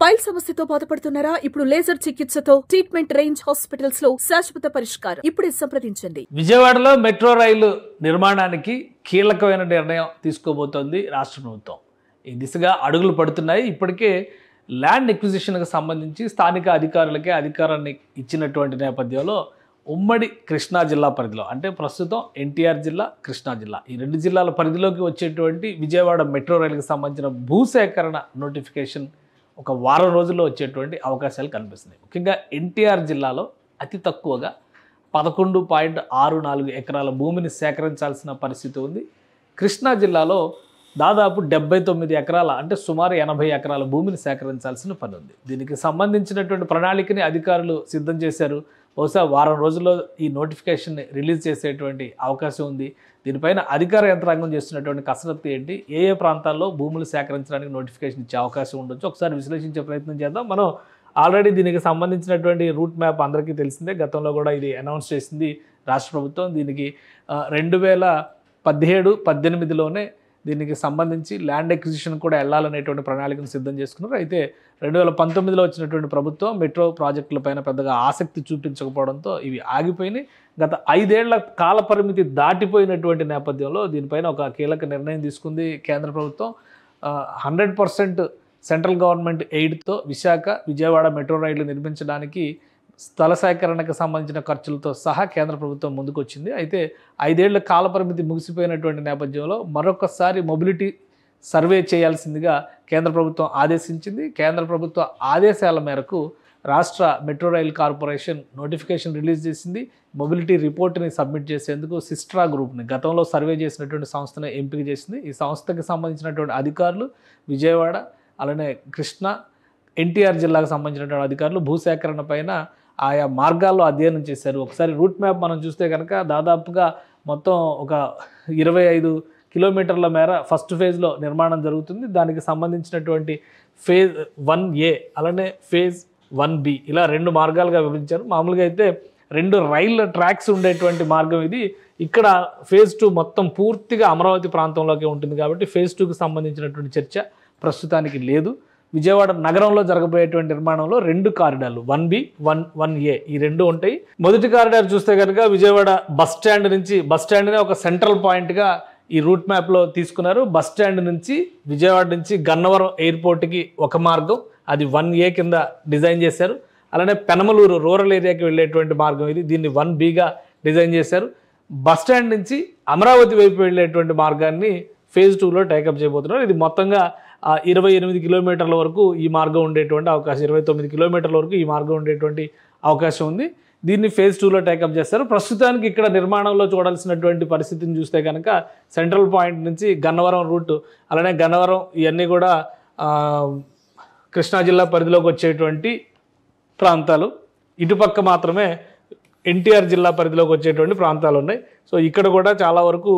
Pile సమస్యతో బాధపడుతున్నారా? ఇప్పుడు లేజర్ చికిత్సతో ట్రీట్మెంట్ రేంజ్ హాస్పిటల్స్ లో శాశ్వత పరిష్కారం. ఇప్పుడే సంప్రదించండి. విజయవాడలో మెట్రో రైలు నిర్మాణానికి కీలకమైన నిర్ణయం తీసుకోబోతోంది రాష్ట్ర ప్రభుత్వం. ఈ దిశగా అడుగులు పడుతున్నాయి. ఇప్పటికే ల్యాండ్ ఎక్విజిషన్కి సంబంధించి స్థానిక అధికారులకే అధికారాన్ని ఇచ్చినటువంటి నేపథ్యంలో ఉమ్మడి కృష్ణా జిల్లా పరిధిలో, అంటే ప్రస్తుతం ఎన్టీఆర్ జిల్లా, కృష్ణా జిల్లా, ఈ రెండు జిల్లాల పరిధిలోకి వచ్చేటువంటి విజయవాడ మెట్రో రైలుకి సంబంధించిన భూసేకరణ నోటిఫికేషన్ ఒక వారం రోజుల్లో వచ్చేటువంటి అవకాశాలు కనిపిస్తున్నాయి. ముఖ్యంగా ఎన్టీఆర్ జిల్లాలో అతి తక్కువగా 11.64 ఎకరాల భూమిని సేకరించాల్సిన పరిస్థితి ఉంది. కృష్ణా జిల్లాలో దాదాపు 79 ఎకరాల, అంటే సుమారు 80 ఎకరాల భూమిని సేకరించాల్సిన పని ఉంది. దీనికి సంబంధించినటువంటి ప్రణాళికని అధికారులు సిద్ధం చేశారు. బహుశా వారం రోజుల్లో ఈ నోటిఫికేషన్ని రిలీజ్ చేసేటువంటి అవకాశం ఉంది. దీనిపైన అధికార యంత్రాంగం చేస్తున్నటువంటి కసరత్తు ఏంటి, ఏ ఏ ప్రాంతాల్లో భూములు సేకరించడానికి నోటిఫికేషన్ ఇచ్చే అవకాశం ఉండొచ్చు ఒకసారి విశ్లేషించే ప్రయత్నం చేద్దాం. మనం ఆల్రెడీ దీనికి సంబంధించినటువంటి రూట్ మ్యాప్ అందరికీ తెలిసిందే. గతంలో కూడా ఇది అనౌన్స్ చేసింది రాష్ట్ర ప్రభుత్వం. దీనికి 2017-18లోనే దీనికి సంబంధించి ల్యాండ్ ఎక్విజిషన్ కూడా వెళ్ళాలనేటువంటి ప్రణాళికను సిద్ధం చేసుకున్నారు. అయితే 2019లో వచ్చినటువంటి ప్రభుత్వం మెట్రో ప్రాజెక్టులపైన పెద్దగా ఆసక్తి చూపించకపోవడంతో ఇవి ఆగిపోయినాయి. గత 5 ఏళ్ల కాల పరిమితి దాటిపోయినటువంటి నేపథ్యంలో దీనిపైన ఒక కీలక నిర్ణయం తీసుకుంది కేంద్ర ప్రభుత్వం. 100% సెంట్రల్ గవర్నమెంట్ ఎయిడ్తో విశాఖ విజయవాడ మెట్రో రైళ్లు నిర్మించడానికి స్థల సేకరణకు సంబంధించిన ఖర్చులతో సహా కేంద్ర ప్రభుత్వం ముందుకు వచ్చింది. అయితే 5 ఏళ్ల కాల పరిమితి ముగిసిపోయినటువంటి నేపథ్యంలో మరొకసారి మొబిలిటీ సర్వే చేయాల్సిందిగా కేంద్ర ప్రభుత్వం ఆదేశించింది. కేంద్ర ప్రభుత్వ ఆదేశాల మేరకు రాష్ట్ర metro rail corporation notification release చేసింది. మొబిలిటీ రిపోర్ట్ని సబ్మిట్ చేసేందుకు సిస్ట్రా గ్రూప్ని, గతంలో సర్వే చేసినటువంటి సంస్థను ఎంపిక చేసింది. ఈ సంస్థకి సంబంధించినటువంటి అధికారులు విజయవాడ, అలానే కృష్ణా, ఎన్టీఆర్ జిల్లాకు సంబంధించినటువంటి అధికారులు భూసేకరణ పైన ఆయా మార్గాల్లో అధ్యయనం చేశారు. ఒకసారి రూట్ మ్యాప్ మనం చూస్తే కనుక దాదాపుగా మొత్తం ఒక 25 కిలోమీటర్ల మేర ఫస్ట్ ఫేజ్లో నిర్మాణం జరుగుతుంది. దానికి సంబంధించినటువంటి ఫేజ్ 1A అలానే ఫేజ్ 1B ఇలా 2 మార్గాలుగా విభజించారు. మామూలుగా అయితే 2 రైళ్ళ ట్రాక్స్ ఉండేటువంటి మార్గం ఇది. ఇక్కడ ఫేజ్ 2 మొత్తం పూర్తిగా అమరావతి ప్రాంతంలోకి ఉంటుంది కాబట్టి ఫేజ్ 2కి సంబంధించినటువంటి చర్చ ప్రస్తుతానికి లేదు. విజయవాడ నగరంలో జరగబోయేటువంటి నిర్మాణంలో 2 కారిడార్లు 1B, 1A ఈ 2 ఉంటాయి. మొదటి కారిడార్ చూస్తే కనుక విజయవాడ బస్ స్టాండ్ నుంచి, బస్ స్టాండ్నే ఒక సెంట్రల్ పాయింట్గా ఈ రూట్ మ్యాప్లో తీసుకున్నారు. బస్ స్టాండ్ నుంచి విజయవాడ నుంచి గన్నవరం ఎయిర్పోర్ట్కి ఒక మార్గం, అది 1A కింద డిజైన్ చేశారు. అలానే పెనమలూరు రూరల్ ఏరియాకి వెళ్ళేటువంటి మార్గం ఇది, దీన్ని 1Bగా డిజైన్ చేశారు. బస్ స్టాండ్ నుంచి అమరావతి వైపు వెళ్ళేటువంటి మార్గాన్ని ఫేజ్ 2లో టేకప్ చేయబోతున్నారు. ఇది మొత్తంగా 28 కిలోమీటర్ల వరకు ఈ మార్గం ఉండేటువంటి అవకాశం, 29 కిలోమీటర్ల వరకు ఈ మార్గం ఉండేటువంటి అవకాశం ఉంది. దీన్ని ఫేజ్ 2లో టేకప్ చేస్తారు. ప్రస్తుతానికి ఇక్కడ నిర్మాణంలో చూడాల్సినటువంటి పరిస్థితిని చూస్తే కనుక సెంట్రల్ పాయింట్ నుంచి గన్నవరం రూట్, అలానే గన్నవరం ఇవన్నీ కూడా కృష్ణా జిల్లా పరిధిలోకి వచ్చేటువంటి ప్రాంతాలు. ఇటుపక్క మాత్రమే ఎన్టీఆర్ జిల్లా పరిధిలోకి వచ్చేటువంటి ప్రాంతాలు ఉన్నాయి. సో ఇక్కడ కూడా చాలా వరకు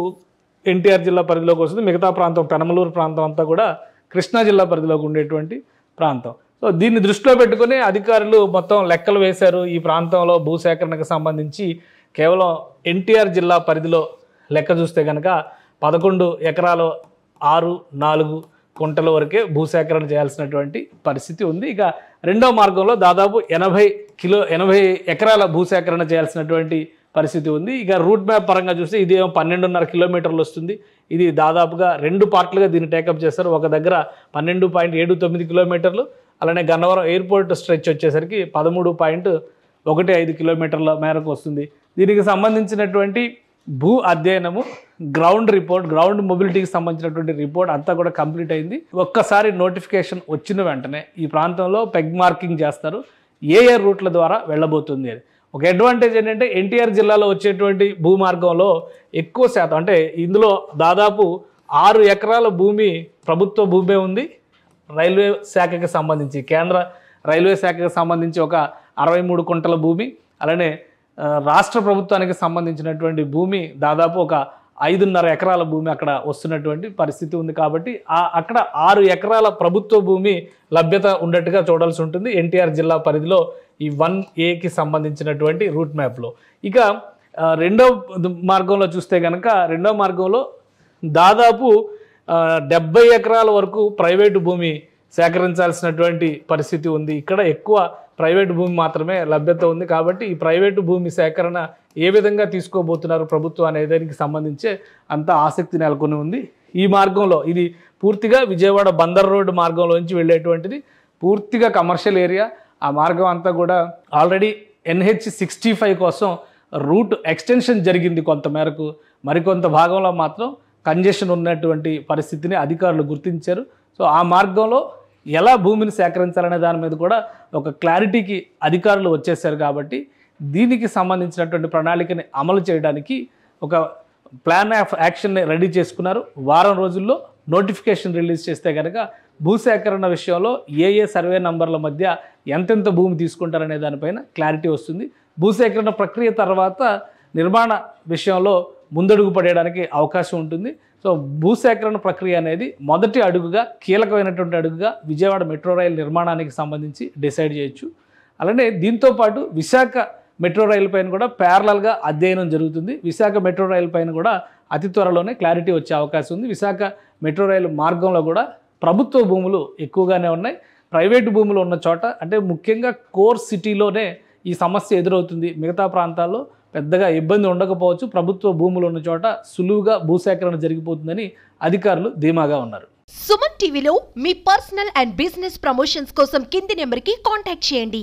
ఎన్టీఆర్ జిల్లా పరిధిలోకి వస్తుంది. మిగతా ప్రాంతం పెనమలూరు ప్రాంతం అంతా కూడా కృష్ణా జిల్లా పరిధిలోకి ఉండేటువంటి ప్రాంతం. సో దీన్ని దృష్టిలో పెట్టుకుని అధికారులు మొత్తం లెక్కలు వేశారు. ఈ ప్రాంతంలో భూసేకరణకు సంబంధించి కేవలం ఎన్టీఆర్ జిల్లా పరిధిలో లెక్క చూస్తే కనుక 11 ఎకరాలు 6-4 కుంటల వరకే భూసేకరణ చేయాల్సినటువంటి పరిస్థితి ఉంది. ఇక రెండవ మార్గంలో దాదాపు 80 ఎకరాల భూసేకరణ చేయాల్సినటువంటి పరిస్థితి ఉంది. ఇక రూట్ మ్యాప్ పరంగా చూస్తే ఇది 12.5 కిలోమీటర్లు వస్తుంది. ఇది దాదాపుగా 2 పార్ట్లుగా దీన్ని టేకప్ చేస్తారు. ఒక దగ్గర 12.79 కిలోమీటర్లు, అలానే గన్నవరం ఎయిర్పోర్ట్ స్ట్రెచ్ వచ్చేసరికి 13.15 కిలోమీటర్ల మేరకు వస్తుంది. దీనికి సంబంధించినటువంటి భూ అధ్యయనము, గ్రౌండ్ రిపోర్ట్, గ్రౌండ్ మొబిలిటీకి సంబంధించినటువంటి రిపోర్ట్ అంతా కూడా కంప్లీట్ అయింది. ఒక్కసారి నోటిఫికేషన్ వచ్చిన వెంటనే ఈ ప్రాంతంలో పెగ్ మార్కింగ్ చేస్తారు, ఏ రూట్ల ద్వారా వెళ్ళబోతుంది అని. ఒక అడ్వాంటేజ్ ఏంటంటే ఎన్టీఆర్ జిల్లాలో వచ్చేటువంటి భూమార్గంలో ఎక్కువ శాతం, అంటే ఇందులో దాదాపు 6 ఎకరాల భూమి ప్రభుత్వ భూమే ఉంది. రైల్వే శాఖకి సంబంధించి, కేంద్ర రైల్వే శాఖకి సంబంధించి ఒక 63 కుంటల భూమి, అలానే రాష్ట్ర ప్రభుత్వానికి సంబంధించినటువంటి భూమి దాదాపు ఒక 5.5 ఎకరాల భూమి అక్కడ వస్తున్నటువంటి పరిస్థితి ఉంది. కాబట్టి అక్కడ 6 ఎకరాల ప్రభుత్వ భూమి లభ్యత ఉన్నట్టుగా చూడాల్సి ఉంటుంది ఎన్టీఆర్ జిల్లా పరిధిలో ఈ 1Aకి సంబంధించినటువంటి రూట్ మ్యాప్లో. ఇక రెండో మార్గంలో చూస్తే కనుక రెండో మార్గంలో దాదాపు 70 ఎకరాల వరకు ప్రైవేటు భూమి సేకరించాల్సినటువంటి పరిస్థితి ఉంది. ఇక్కడ ఎక్కువ ప్రైవేటు భూమి మాత్రమే లభ్యత ఉంది. కాబట్టి ఈ ప్రైవేటు భూమి సేకరణ ఏ విధంగా తీసుకోబోతున్నారు ప్రభుత్వం అనే దానికి సంబంధించే అంత ఆసక్తి నెలకొని ఉంది. ఈ మార్గంలో ఇది పూర్తిగా విజయవాడ బందర్ రోడ్డు మార్గంలోంచి వెళ్ళేటువంటిది, పూర్తిగా కమర్షియల్ ఏరియా. ఆ మార్గం అంతా కూడా ఆల్రెడీ NH65 కోసం రూట్ ఎక్స్టెన్షన్ జరిగింది కొంతమేరకు. మరికొంత భాగంలో మాత్రం కంజెషన్ ఉన్నటువంటి పరిస్థితిని అధికారులు గుర్తించారు. సో ఆ మార్గంలో ఎలా భూమిని సేకరించాలనే దాని మీద కూడా ఒక క్లారిటీకి అధికారులు వచ్చేసారు. కాబట్టి దీనికి సంబంధించినటువంటి ప్రణాళికని అమలు చేయడానికి ఒక ప్లాన్ ఆఫ్ యాక్షన్ని రెడీ చేసుకున్నారు. వారం రోజుల్లో నోటిఫికేషన్ రిలీజ్ చేస్తే కనుక భూసేకరణ విషయంలో ఏ సర్వే నంబర్ల మధ్య ఎంతెంత భూమి తీసుకుంటారనే దానిపైన క్లారిటీ వస్తుంది. భూసేకరణ ప్రక్రియ తర్వాత నిర్మాణ విషయంలో ముందడుగు పడేయడానికి అవకాశం ఉంటుంది. సో భూసేకరణ ప్రక్రియ అనేది మొదటి అడుగుగా, కీలకమైనటువంటి అడుగుగా విజయవాడ మెట్రో రైల్ నిర్మాణానికి సంబంధించి డిసైడ్ చేయొచ్చు. అలానే దీంతోపాటు విశాఖ మెట్రో రైలు పైన కూడా ప్యారలల్గా అధ్యయనం జరుగుతుంది. విశాఖ మెట్రో రైలు పైన కూడా అతి త్వరలోనే క్లారిటీ వచ్చే అవకాశం ఉంది. విశాఖ మెట్రో రైలు మార్గంలో కూడా ప్రభుత్వ భూములు ఎక్కువగానే ఉన్నాయి. ప్రైవేటు భూములు ఉన్న చోట, అంటే ముఖ్యంగా కోర్ సిటీలోనే ఈ సమస్య ఎదురవుతుంది. మిగతా ప్రాంతాల్లో పెద్దగా ఇబ్బంది ఉండకపోవచ్చు. ప్రభుత్వ భూములు ఉన్న చోట సులువుగా భూసేకరణ జరిగిపోతుందని అధికారులు ధీమాగా ఉన్నారు. సుమన్ టీవీలో మీ పర్సనల్ అండ్ బిజినెస్ ప్రమోషన్స్ కోసం కింది నెంబర్కి కాంటాక్ట్ చేయండి.